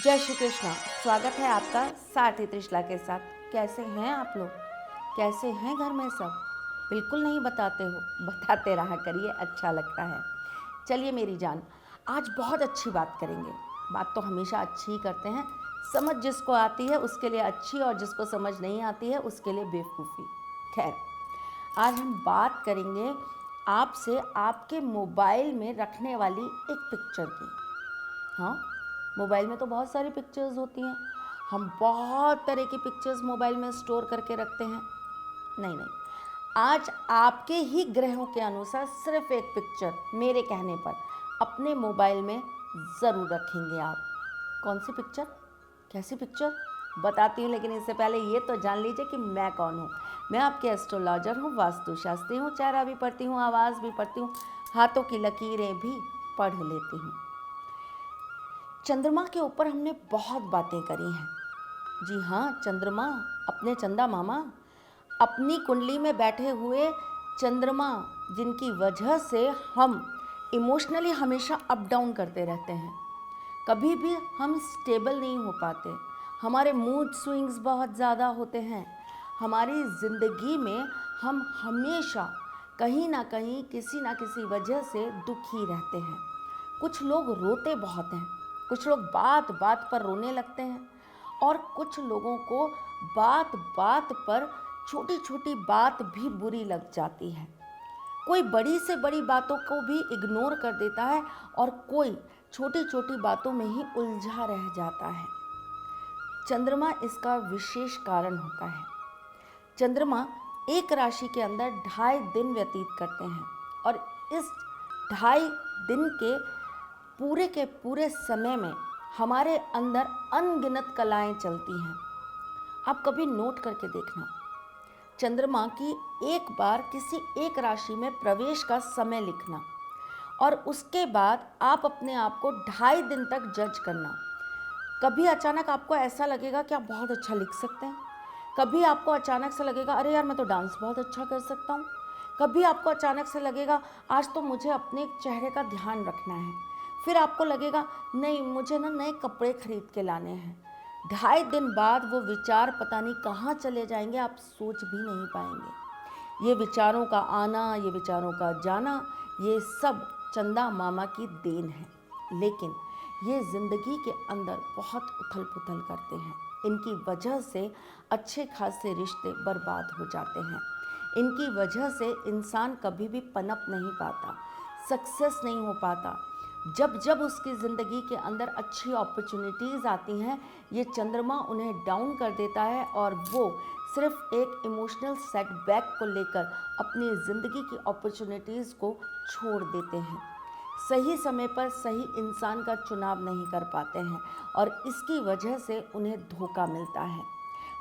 जय श्री कृष्णा। स्वागत है आपका साथी त्रिशला के साथ। कैसे हैं आप लोग? कैसे हैं घर में सब? बिल्कुल नहीं बताते हो, बताते रहा करिए, अच्छा लगता है। चलिए मेरी जान, आज बहुत अच्छी बात करेंगे। बात तो हमेशा अच्छी ही करते हैं। समझ जिसको आती है उसके लिए अच्छी, और जिसको समझ नहीं आती है उसके लिए बेवकूफ़ी। खैर, आज हम बात करेंगे आपसे आपके मोबाइल में रखने वाली एक पिक्चर की। हाँ, मोबाइल में तो बहुत सारी पिक्चर्स होती हैं। हम बहुत तरह की पिक्चर्स मोबाइल में स्टोर करके रखते हैं। नहीं नहीं, आज आपके ही ग्रहों के अनुसार सिर्फ एक पिक्चर मेरे कहने पर अपने मोबाइल में ज़रूर रखेंगे आप। कौन सी पिक्चर, कैसी पिक्चर, बताती हूँ। लेकिन इससे पहले ये तो जान लीजिए कि मैं कौन हूँ। मैं आपके एस्ट्रोलॉजर हूँ, वास्तुशास्त्री हूँ, चेहरा भी पढ़ती हूँ, आवाज़ भी पढ़ती हूँ, हाथों की लकीरें भी पढ़ लेती हूँ। चंद्रमा के ऊपर हमने बहुत बातें करी हैं। जी हाँ, चंद्रमा, अपने चंदा मामा, अपनी कुंडली में बैठे हुए चंद्रमा, जिनकी वजह से हम इमोशनली हमेशा अप डाउन करते रहते हैं। कभी भी हम स्टेबल नहीं हो पाते। हमारे मूड स्विंग्स बहुत ज़्यादा होते हैं। हमारी ज़िंदगी में हम हमेशा कहीं ना कहीं किसी ना किसी वजह से दुखी रहते हैं। कुछ लोग रोते बहुत हैं, कुछ लोग बात बात पर रोने लगते हैं, और कुछ लोगों को बात बात पर छोटी छोटी बात भी बुरी लग जाती है। कोई बड़ी से बड़ी बातों को भी इग्नोर कर देता है, और कोई छोटी छोटी बातों में ही उलझा रह जाता है। चंद्रमा इसका विशेष कारण होता है। चंद्रमा एक राशि के अंदर 2.5 दिन व्यतीत करते हैं, और इस 2.5 दिन के पूरे समय में हमारे अंदर अनगिनत कलाएं चलती हैं। आप कभी नोट करके देखना, चंद्रमा की एक बार किसी एक राशि में प्रवेश का समय लिखना, और उसके बाद आप अपने आप को 2.5 दिन तक जज करना। कभी अचानक आपको ऐसा लगेगा कि आप बहुत अच्छा लिख सकते हैं। कभी आपको अचानक से लगेगा अरे यार, मैं तो डांस बहुत अच्छा कर सकता हूँ। कभी आपको अचानक से लगेगा आज तो मुझे अपने चेहरे का ध्यान रखना है। फिर आपको लगेगा नहीं, मुझे ना नए कपड़े खरीद के लाने हैं। 2.5 दिन बाद वो विचार पता नहीं कहाँ चले जाएंगे, आप सोच भी नहीं पाएंगे। ये विचारों का आना, ये विचारों का जाना, ये सब चंदा मामा की देन है। लेकिन ये ज़िंदगी के अंदर बहुत उथल पुथल करते हैं। इनकी वजह से अच्छे खासे रिश्ते बर्बाद हो जाते हैं। इनकी वजह से इंसान कभी भी पनप नहीं पाता, सक्सेस नहीं हो पाता। जब जब उसकी ज़िंदगी के अंदर अच्छी अपॉर्चुनिटीज़ आती हैं, ये चंद्रमा उन्हें डाउन कर देता है, और वो सिर्फ एक इमोशनल सेटबैक को लेकर अपनी ज़िंदगी की अपॉर्चुनिटीज़ को छोड़ देते हैं। सही समय पर सही इंसान का चुनाव नहीं कर पाते हैं, और इसकी वजह से उन्हें धोखा मिलता है।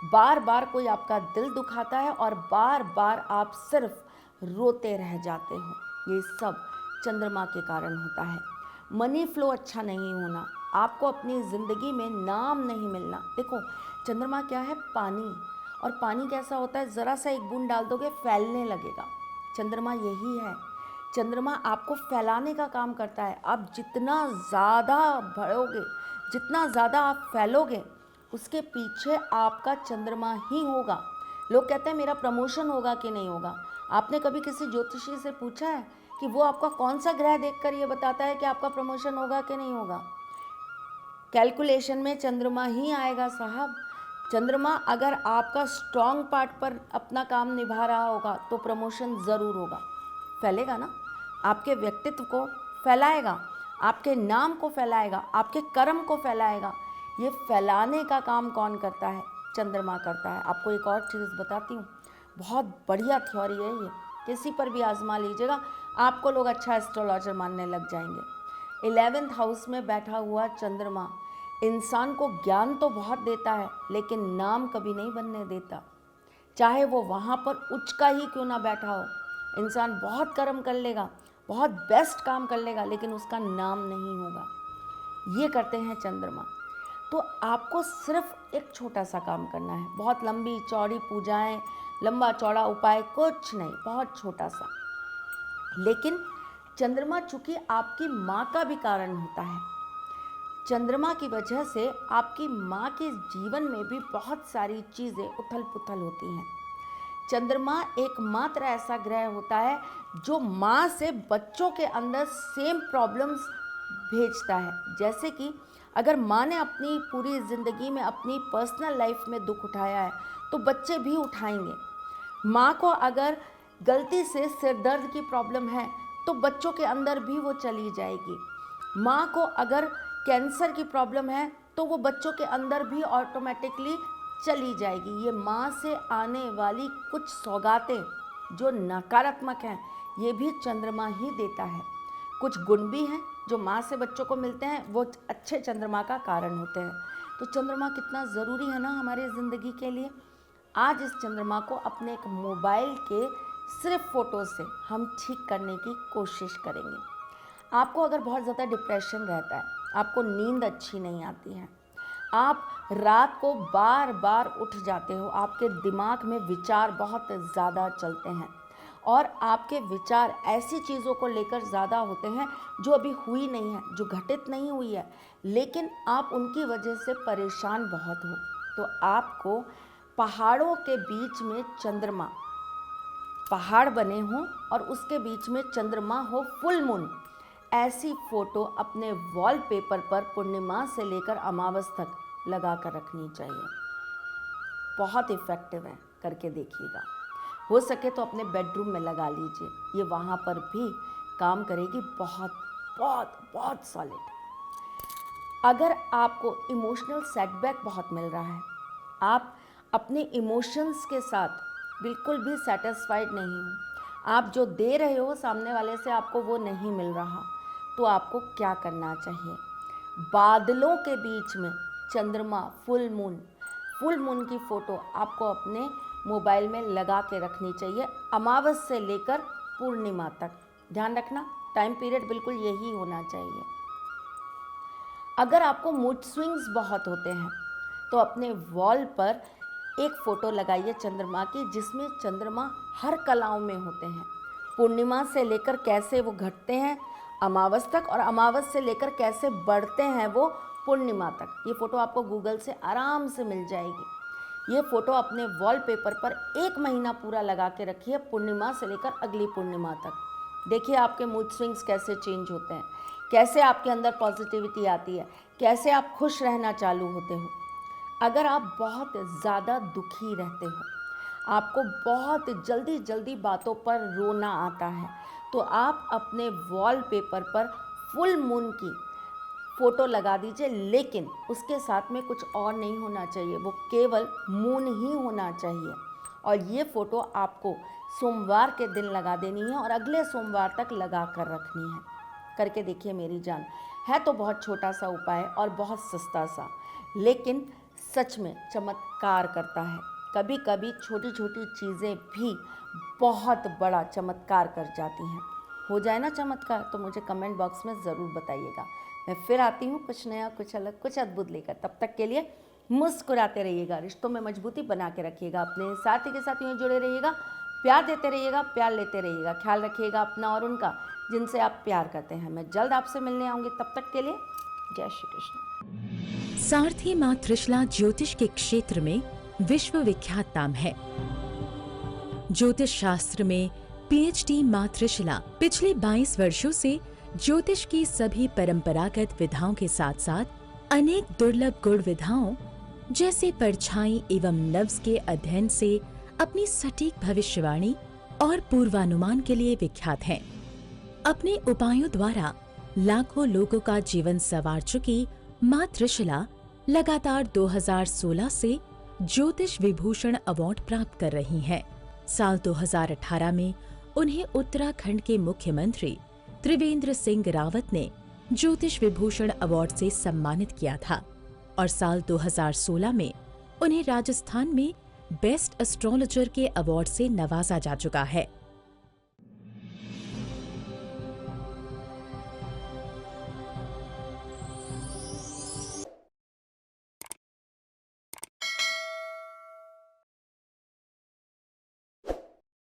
बार बार कोई आपका दिल दुखाता है, और बार बार आप सिर्फ रोते रह जाते हो। ये सब चंद्रमा के कारण होता है। मनी फ्लो अच्छा नहीं होना, आपको अपनी ज़िंदगी में नाम नहीं मिलना। देखो, चंद्रमा क्या है? पानी। और पानी कैसा होता है? ज़रा सा एक बूंद डाल दोगे फैलने लगेगा। चंद्रमा यही है। चंद्रमा आपको फैलाने का काम करता है। आप जितना ज़्यादा बढ़ोगे, जितना ज़्यादा आप फैलोगे, उसके पीछे आपका चंद्रमा ही होगा। लोग कहते हैं मेरा प्रमोशन होगा कि नहीं होगा। आपने कभी किसी ज्योतिषी से पूछा है कि वो आपका कौन सा ग्रह देखकर ये बताता है कि आपका प्रमोशन होगा कि नहीं होगा? कैलकुलेशन में चंद्रमा ही आएगा साहब। चंद्रमा अगर आपका स्ट्रॉन्ग पार्ट पर अपना काम निभा रहा होगा तो प्रमोशन ज़रूर होगा। फैलेगा ना, आपके व्यक्तित्व को फैलाएगा, आपके नाम को फैलाएगा, आपके कर्म को फैलाएगा। ये फैलाने का काम कौन करता है? चंद्रमा करता है। आपको एक और चीज़ बताती हूँ, बहुत बढ़िया थ्योरी है ये, किसी पर भी आजमा लीजिएगा, आपको लोग अच्छा एस्ट्रोलॉजर मानने लग जाएंगे। 11th हाउस में बैठा हुआ चंद्रमा इंसान को ज्ञान तो बहुत देता है, लेकिन नाम कभी नहीं बनने देता। चाहे वो वहाँ पर उच्च का ही क्यों ना बैठा हो, इंसान बहुत कर्म कर लेगा, बहुत बेस्ट काम कर लेगा, लेकिन उसका नाम नहीं होगा। ये करते हैं चंद्रमा। तो आपको सिर्फ एक छोटा सा काम करना है। बहुत लंबी चौड़ी पूजाएं, लंबा चौड़ा उपाय कुछ नहीं, बहुत छोटा सा। लेकिन चंद्रमा चूंकि आपकी माँ का भी कारण होता है, चंद्रमा की वजह से आपकी माँ के जीवन में भी बहुत सारी चीज़ें उथल पुथल होती हैं। चंद्रमा एकमात्र ऐसा ग्रह होता है जो माँ से बच्चों के अंदर सेम प्रॉब्लम्स भेजता है। जैसे कि अगर माँ ने अपनी पूरी ज़िंदगी में अपनी पर्सनल लाइफ में दुख उठाया है तो बच्चे भी उठाएंगे। माँ को अगर गलती से सिर दर्द की प्रॉब्लम है तो बच्चों के अंदर भी वो चली जाएगी। माँ को अगर कैंसर की प्रॉब्लम है तो वो बच्चों के अंदर भी ऑटोमेटिकली चली जाएगी। ये माँ से आने वाली कुछ सौगातें जो नकारात्मक हैं ये भी चंद्रमा ही देता है। कुछ गुण भी हैं जो माँ से बच्चों को मिलते हैं, वो अच्छे चंद्रमा का कारण होते हैं। तो चंद्रमा कितना ज़रूरी है ना हमारी ज़िंदगी के लिए। आज इस चंद्रमा को अपने एक मोबाइल के सिर्फ फ़ोटो से हम ठीक करने की कोशिश करेंगे। आपको अगर बहुत ज़्यादा डिप्रेशन रहता है, आपको नींद अच्छी नहीं आती है, आप रात को बार बार उठ जाते हो, आपके दिमाग में विचार बहुत ज़्यादा चलते हैं और आपके विचार ऐसी चीज़ों को लेकर ज़्यादा होते हैं जो अभी हुई नहीं है, जो घटित नहीं हुई है, लेकिन आप उनकी वजह से परेशान बहुत हो, तो आपको पहाड़ों के बीच में चंद्रमा, पहाड़ बने हों और उसके बीच में चंद्रमा हो, फुल मून, ऐसी फ़ोटो अपने वॉलपेपर पर पूर्णिमा से लेकर अमावस तक लगा कर रखनी चाहिए। बहुत इफ़ेक्टिव है, करके देखिएगा। हो सके तो अपने बेडरूम में लगा लीजिए, ये वहाँ पर भी काम करेगी। बहुत बहुत बहुत सॉलिड। अगर आपको इमोशनल सेटबैक बहुत मिल रहा है, आप अपने इमोशंस के साथ बिल्कुल भी सेटिस्फाइड नहीं हो, आप जो दे रहे हो सामने वाले से आपको वो नहीं मिल रहा, तो आपको क्या करना चाहिए? बादलों के बीच में चंद्रमा, फुल मून की फ़ोटो आपको अपने मोबाइल में लगा के रखनी चाहिए, अमावस से लेकर पूर्णिमा तक। ध्यान रखना, टाइम पीरियड बिल्कुल यही होना चाहिए। अगर आपको मूड स्विंग्स बहुत होते हैं तो अपने वॉल पर एक फ़ोटो लगाइए चंद्रमा की, जिसमें चंद्रमा हर कलाओं में होते हैं। पूर्णिमा से लेकर कैसे वो घटते हैं अमावस तक, और अमावस से लेकर कैसे बढ़ते हैं वो पूर्णिमा तक। ये फ़ोटो आपको गूगल से आराम से मिल जाएगी। ये फ़ोटो अपने वॉलपेपर पर 1 महीना पूरा लगा के रखिए, पूर्णिमा से लेकर अगली पूर्णिमा तक। देखिए आपके मूड स्विंग्स कैसे चेंज होते हैं, कैसे आपके अंदर पॉजिटिविटी आती है, कैसे आप खुश रहना चालू होते हो। अगर आप बहुत ज़्यादा दुखी रहते हो, आपको बहुत जल्दी बातों पर रोना आता है, तो आप अपने वॉलपेपर पर फुल मून की फ़ोटो लगा दीजिए, लेकिन उसके साथ में कुछ और नहीं होना चाहिए, वो केवल मून ही होना चाहिए। और ये फ़ोटो आपको सोमवार के दिन लगा देनी है और अगले सोमवार तक लगा कर रखनी है। करके देखिए मेरी जान। है तो बहुत छोटा सा उपाय और बहुत सस्ता सा, लेकिन सच में चमत्कार करता है। कभी कभी छोटी छोटी चीज़ें भी बहुत बड़ा चमत्कार कर जाती हैं। हो जाए ना चमत्कार तो मुझे कमेंट बॉक्स में ज़रूर बताइएगा। मैं फिर आती हूँ कुछ नया, कुछ अलग, कुछ अद्भुत लेकर। तब तक के लिए मुस्कुराते रहिएगा, रिश्तों में मजबूती बना के रखिएगा, अपने साथी के साथ यूँ जुड़े रहिएगा, प्यार देते रहिएगा, प्यार लेते रहिएगा। ख्याल रखिएगा अपना और उनका जिनसे आप प्यार करते हैं। मैं जल्द आपसे मिलने आऊँगी, तब तक के लिए जय श्री कृष्ण। सारथी माँ त्रिशला ज्योतिष के क्षेत्र में विश्व विख्यात नाम है। ज्योतिष शास्त्र में पीएचडी माँ त्रिशला पिछले 22 वर्षों से ज्योतिष की सभी परंपरागत विधाओं के साथ साथ अनेक दुर्लभ गुण विधाओं जैसे परछाई एवं लफ्ज के अध्ययन से अपनी सटीक भविष्यवाणी और पूर्वानुमान के लिए विख्यात हैं। अपने उपायों द्वारा लाखों लोगों का जीवन संवार चुकी माँ त्रिशला लगातार 2016 से ज्योतिष विभूषण अवार्ड प्राप्त कर रही हैं। साल 2018 में उन्हें उत्तराखंड के मुख्यमंत्री त्रिवेंद्र सिंह रावत ने ज्योतिष विभूषण अवार्ड से सम्मानित किया था और साल 2016 में उन्हें राजस्थान में बेस्ट एस्ट्रोलॉजर के अवार्ड से नवाजा जा चुका है।